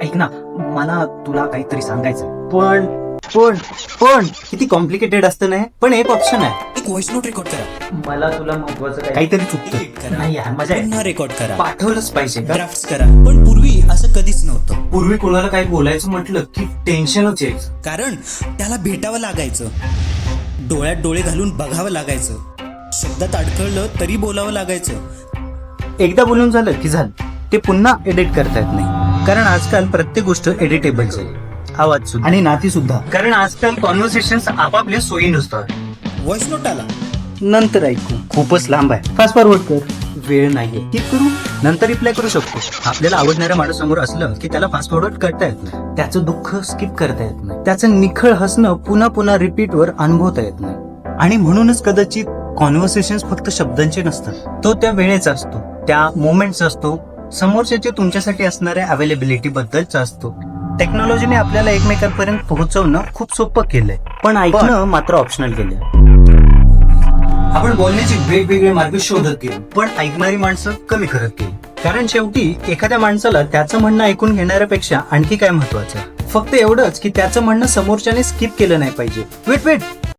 ऐक ना, मला तुला काहीतरी सांगायचं पण पण पण किती कॉम्प्लिकेटेड असतं नाही. पण एक ऑप्शन आहे. एक व्हॉइस नोट रेकॉर्ड करा, मला तुला महत्वाचं काहीतरी चुकतं. नाही यार, मजा आहे. पुन्हा रेकॉर्ड करा, पाठवलंच पाहिजे का? ड्राफ्ट करा. पण पूर्वी असं कधीच नव्हतं, पूर्वी कोणाला काही बोलायचं म्हटलं की टेन्शनच यायचं. कारण त्याला भेटावं लागायचं, डोळ्यात डोळे घालून बघावं लागायचं, शब्दात अडखळलं तरी बोलावं लागायचं. एकदा बोलून झालं की झालं, ते पुन्हा एडिट करता येत नाही. कारण आजकाल प्रत्येक गोष्ट एडिटेबल आहे. आवाज सुद्धा आणि नाती सुद्धा. कारण आजकाल कॉन्व्हर्सेशन आपापल्या सोयीनुसार. व्हॉइस नोट आला, नंतर ऐकू, खूपच लांब आहे, फास्ट फॉरवर्ड कर, वेळ नाहीये, कीप करू, नंतर रिप्लाय करू शकतो. आपल्याला आवडणाऱ्या माणसासमोर असलं की त्याला फास्ट फॉरवर्ड करता येत नाही, त्याचं दुःख स्किप करता येत नाही, त्याचं निखळ हसणं पुन्हा पुन्हा रिपीट वर अनुभवता येत नाही. आणि म्हणूनच कदाचित कॉन्व्हर्सेशन फक्त शब्दांचे नसतात, तो त्या वेळेचा असतो, त्या मोमेंटचा असतो, समोरच्याचे तुमच्यासाठी असणाऱ्या अवेलेबिलिटी बद्दलचा असतो. टेक्नॉलॉजीने आपल्याला एकमेकांपर्यंत पोहोचवणं खूप सोपं केलंय, पण ऐकणं मात्र ऑप्शनल केलंय. आपण बोलण्याचे वेगवेगळे मार्ग शोधत गेलो, पण ऐकणारी माणसं कमी करत गेली. कारण शेवटी एखाद्या माणसाला त्याचं म्हणणं ऐकून घेणाऱ्यापेक्षा आणखी काय महत्वाचं, फक्त एवढंच की त्याचं म्हणणं समोरच्याने स्किप केलं नाही पाहिजे. वेट